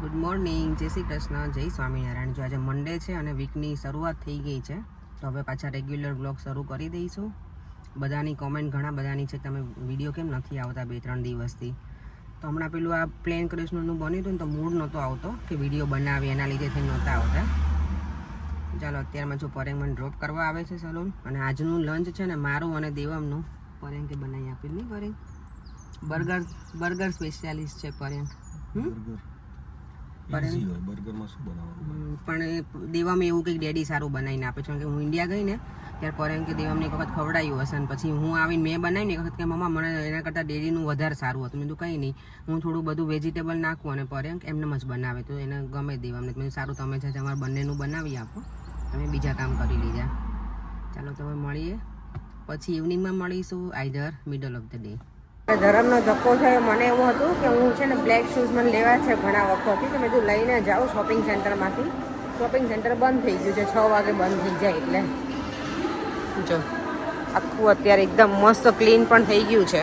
Good morning, જય શ્રી કૃષ્ણ, જય સ્વામિનારાયણ. જો આજે મંડે છે અને વીકની શરૂઆત થઈ ગઈ છે, તો હવે પાછા રેગ્યુલર બ્લોગ શરૂ કરી દઈશું. બધાની કોમેન્ટ ઘણા બધાની છે, તમે વિડીયો કેમ નથી આવતા 2-3 દિવસથી. તો હમણાં પેલું આ પ્લેન કૃષ્ણનું બન્યું હતું ને, તો મૂડ નહોતો આવતો કે વિડીયો બનાવીએ, એના લીધેથી નહોતા આવતા. ચાલો અત્યારમાં જો પરેંગ મને ડ્રોપ કરવા આવે છે સલૂન, અને આજનું લંચ છે ને મારું અને દેવમનું પરેંગ કે બનાવી આપી નહીં. પરેંગ બર્ગર સ્પેશિયાલિસ્ટ છે પરેંગ. પણ દેવામાં એવું કંઈક ડેડી સારું બનાવીને આપે છે, કે હું ઇન્ડિયા ગઈ ને ત્યારે પરેંગ કે દેવામાં એક વખત ખવડાવ્યું હશે, અને પછી હું આવીને મેં બનાવીને એક વખત કે મમ્મા મને એના કરતાં ડેડીનું વધારે સારું હતું. મેં તો કંઈ નહીં, હું થોડું બધું વેજીટેબલ નાખું અને પરેંગ એમને જ બનાવે, તો એને ગમે દેવામને. મેં સારું, તમે છે તમારે બંનેનું બનાવી આપો, તમે બીજા કામ કરી લીધા. ચાલો તમે મળીએ, પછી ઇવનિંગમાં મળીશું, either middle of the day. ધરમનો ધક્કો થયો. મને એવું હતું કે હું છે ને બ્લેક શૂઝ મને લેવા છે ઘણા વખતથી, તો મેં તું લઈને જાઉં શોપિંગ સેન્ટરમાંથી. શોપિંગ સેન્ટર બંધ થઈ ગયું છે, 6 વાગે બંધ થઈ જાય. એટલે જો આખું અત્યારે એકદમ મસ્ત ક્લીન પણ થઈ ગયું છે.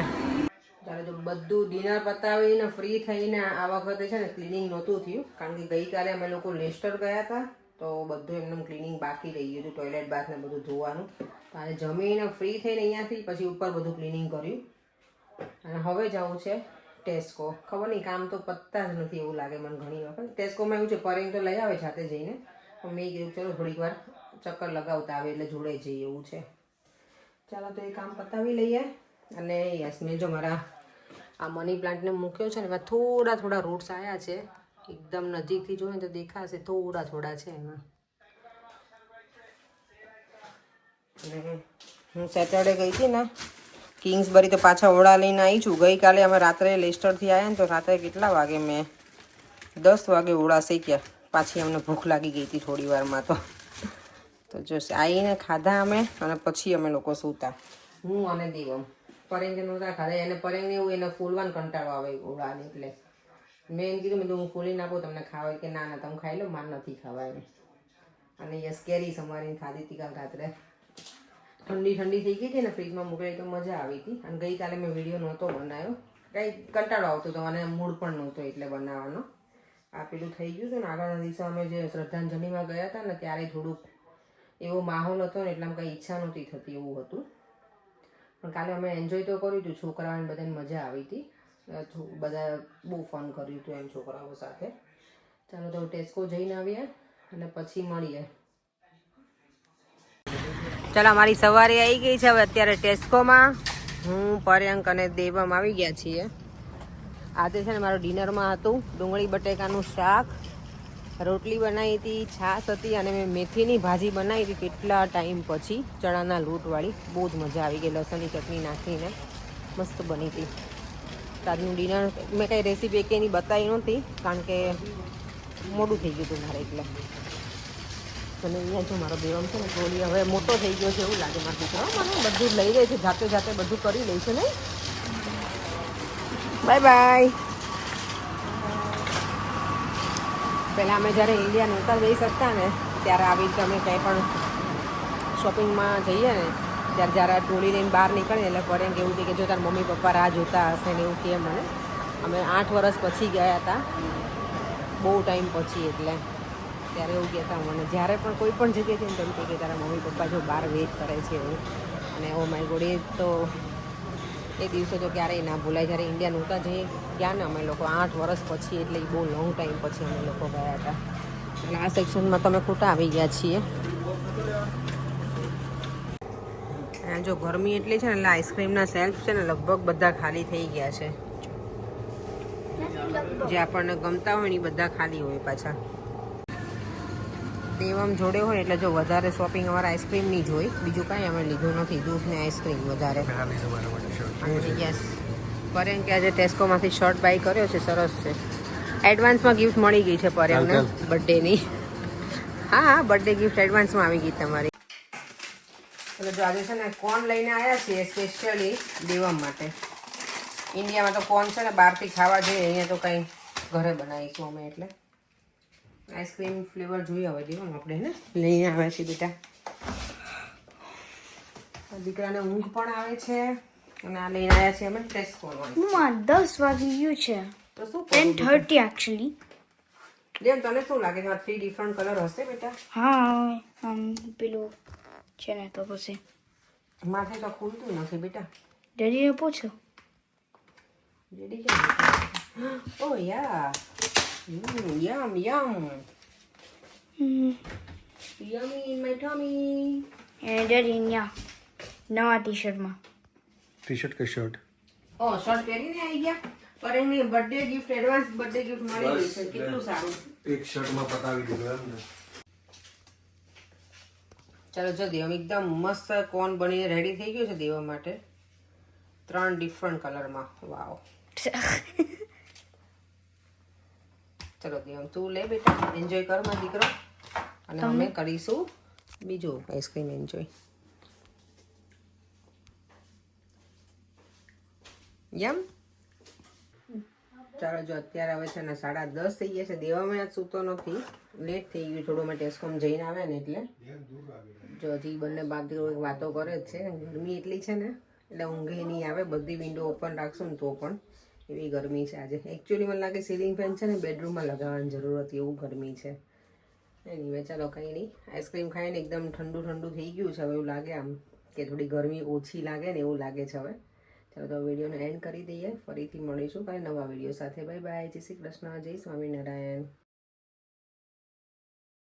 ત્યારે જો બધું ડિનર પતાવીને ફ્રી થઈને આ વખતે છે ને ક્લિનિંગ નહોતું થયું, કારણ કે ગઈકાલે અમે લોકો લેસ્ટર ગયા હતા, તો બધું એમનું ક્લિનિંગ બાકી રહી ગયું હતું, ટોયલેટ બાથ ને બધું ધોવાનું. તો આજે જમીને ફ્રી થઈને અહીંયાથી પછી ઉપર બધું ક્લિનિંગ કર્યું. અને હવે જવું છે ટેસ્કો. ખબર નહીં, કામ તો પતતા જ નથી એવું લાગે મને ઘણી વખત. ટેસ્કોમાં એવું છે, પરેંગ તો લઈ આવે જાતે જઈને, પણ મેં કીધું ચલો થોડીક વાર ચક્કર લગાવતા આવે એટલે જોડે જઈએ એવું છે. ચાલો તો એ કામ પતાવી લઈએ. અને યસ, મેં જો મારા આ મની પ્લાન્ટને મૂક્યો છે ને, એમાં થોડા રૂટ્સ આવ્યા છે. એકદમ નજીકથી જોઈએ તો દેખાશે, થોડા છે એમાં. અને હું સેટરડે ગઈ હતી ને કિંગ્સબરી, તો પાછા ઓળા લઈને આવી છું. ગઈકાલે અમે રાત્રે લેસ્ટરથી આવ્યા ને, તો રાત્રે કેટલા વાગે મેં 10 વાગે ઓળા શેક્યા. પાછી અમને ભૂખ લાગી ગઈ હતી થોડી વારમાં. તો જો આવીને ખાધા અમે, અને પછી અમે લોકો સૂતા, હું અને દેવમ. પરેંગે નહોતા ખાધા, એને પરેંગને એવું એને ફૂલવાનો કંટાળો આવે ઓળાને, એટલે મેં એમ કીધું મેં હું ફૂલીને આપું તમને ખાવા, કે ના તમે ખાઈ લો, માર નથી ખાવા એમ. અને યસ કેરી સમારીને ખાધી હતી કાલ રાત્રે. ઠંડી થઈ ગઈ હતી ને, ફ્રીજમાં મૂકેલી તો મજા આવી હતી. અને ગઈકાલે મેં વિડીયો નહોતો બનાવ્યો, કંઈ કંટાળો આવતો હતો અને મૂડ પણ નહોતો એટલે બનાવવાનો. આ પેલું થઈ ગયું હતું ને, આગળના દિવસે અમે જે શ્રદ્ધાંજલિમાં ગયા હતા ને, ત્યારે થોડુંક એવો માહોલ હતો ને, એટલે આમ કંઈ ઈચ્છા નહોતી થતી એવું હતું. પણ કાલે અમે એન્જોય તો કર્યું હતું, છોકરાઓને બધાને મજા આવી હતી, બધા બહુ ફન કર્યું હતું એમ છોકરાઓ સાથે. ચાલો તો ટેસ્કો જઈને આવીએ અને પછી મળીએ. ચાલો અમારી સવારે આવી ગઈ છે. હવે અત્યારે ટેસ્કોમાં હું, પર્યંક અને દેવમ આવી ગયા છીએ. આજે છે ને મારું ડિનરમાં હતું ડુંગળી બટેકાનું શાક, રોટલી બનાવી હતી, છાશ હતી, અને મેં મેથીની ભાજી બનાવી હતી કેટલા ટાઈમ પછી, ચણાના લોટવાળી. બહુ જ મજા આવી ગઈ, લસણની ચટણી નાખીને મસ્ત બની હતી. આજનું ડિનર મેં કંઈ રેસીપી એકેની બતાવી નહોતી, કારણ કે મોડું થઈ ગયું હતું મારે એટલે. અને અહીંયા જો મારો દેવમ છે ને, ટ્રોલી હવે મોટો થઈ ગયો છે એવું લાગે મારો દીકરો. મને બધું લઈ રહી છે, જાતે બધું કરી લે છે નહીં. Bye bye. પહેલાં અમે જ્યારે ઇન્ડિયા નહોતા જઈ શકતા ને, ત્યારે આવી રીતે અમે કંઈ પણ શોપિંગમાં જઈએ ને, જ્યારે ટ્રોલી લઈને બહાર નીકળીએ એટલે પરેંગ એવું કહે કે જો તારા મમ્મી પપ્પા રાહ જોતા હશે ને એવું કહે મને. અમે 8 વર્ષ પછી ગયા હતા, બહુ ટાઈમ પછી, એટલે ત્યારે એવું કહેતા મને, જ્યારે પણ કોઈ પણ જગ્યાએ જઈને તેમ કે તારા મમ્મી પપ્પા જો બહાર વેઇટ કરે છે એવું. અને ઓ માય ગોડ, એ દિવસો તો ક્યારેય ના ભૂલાય. જ્યારે ઇન્ડિયા નહોતા જઈએ ગયા ને અમે લોકો 8 વર્ષ પછી, એટલે એ બહુ લોંગ ટાઈમ પછી અમે લોકો ગયા હતા. એટલે આ સેક્શનમાં તમે ખોટા આવી ગયા છીએ. જો ગરમી એટલી છે ને, એટલે આઈસ્ક્રીમના સેલ્ફ છે ને લગભગ બધા ખાલી થઈ ગયા છે. જે આપણને ગમતા હોય ને એ બધા ખાલી હોય પાછા. દેવમ જોડે હોય એટલે જો વધારે શોપિંગ અમારે આઈસ્ક્રીમની જ હોય, બીજું કાંઈ અમે લીધું નથી. દૂધ ને આઈસ્ક્રીમ વધારે. યસ, પરેંગ કે આજે ટેસ્કોમાંથી શર્ટ બાય કર્યો છે, સરસ છે. એડવાન્સમાં ગિફ્ટ મળી ગઈ છે પરેંગને બર્થડેની. હા, બર્થડે ગિફ્ટ એડવાન્સમાં આવી ગઈ તમારી. એટલે જો આજે છે ને કોર્ન લઈને આવ્યા છીએ સ્પેશિયલી દેવમ માટે. ઇન્ડિયામાં તો કોર્ન છે ને બહારથી ખાવા જોઈએ, અહીંયા તો કંઈ ઘરે બનાવીશું અમે. એટલે આઈસ્ક્રીમ ફ્લેવર જોઈએ હવે દેવમ આપણે ને લઈને આવ્યા છીએ બેટા. દીકરાને ઊંઘ પણ આવે છે, અને આ લઈને આવ્યા છીએ અમે ટેસ્કો. 10 વાગી ગયું છે. તો શું 10:30 actually. જેમ તને શું લાગે છે 3 ડિફરન્ટ કલર હશે બેટા? હા આમ પેલું છે ને તો પછી માથે તો ખુલતું નથી બેટા. ડેડીને પૂછો. રેડી છે? Oh yeah yum yum yummy in my tummy. અને ડેડી ત્યાં નવા ટી શર્ટમાં. ટી શર્ટ કે શર્ટ? ઓ શર્ટ પહેરીને આવી ગયા. પર એની birthday gift advance birthday gift મળી ગઈ છે. કેટલું સારું. એક શર્ટમાં પતાવી દીધું એમ ને. ચાલો જો દેવમ એકદમ મસ્ત કોન બનીને રેડી થઈ ગયું છે દેવા માટે. 3 ડિફરન્ટ કલરમાં. વાવ. ચલો દેવમ તું લે બેટા, એન્જોય કર મારો દીકરો. અને અમે કરીશું બીજું આઈસ્ક્રીમ એન્જોય. યમ. ચાલો જો અત્યારે હવે છે ને 10:30 થઈ ગયા છે. દેવામાં આજ સૂતો નથી, લેટ થઈ ગયું થોડું. અમે ટેસ્કોમ જઈને આવ્યા ને એટલે જો હજી બંને બાપ દીકરો વાતો કરે જ છે. ગરમી એટલી છે ને એટલે ઊંઘે નહીં આવે. બધી વિન્ડો ઓપન રાખશું ને તો પણ એવી ગરમી છે આજે. એકચ્યુઅલી મને લાગે સીલિંગ ફેન છે ને બેડરૂમમાં લગાવવાની જરૂર હતી, એવું ગરમી છે. એનીવે ચાલો કંઈ નહીં. આઈસ્ક્રીમ ખાઈને એકદમ ઠંડુ ઠંડુ થઈ ગયું છે હવે. એવું લાગે આમ કે થોડી ગરમી ઓછી લાગે ને એવું લાગે છે હવે. ચાલો તો વિડીયોને એન્ડ કરી દઈએ. ફરીથી મળીશું કાંઈ નવા વિડીયો સાથે. Bye bye. જય શ્રી કૃષ્ણ, જય સ્વામિનારાયણ.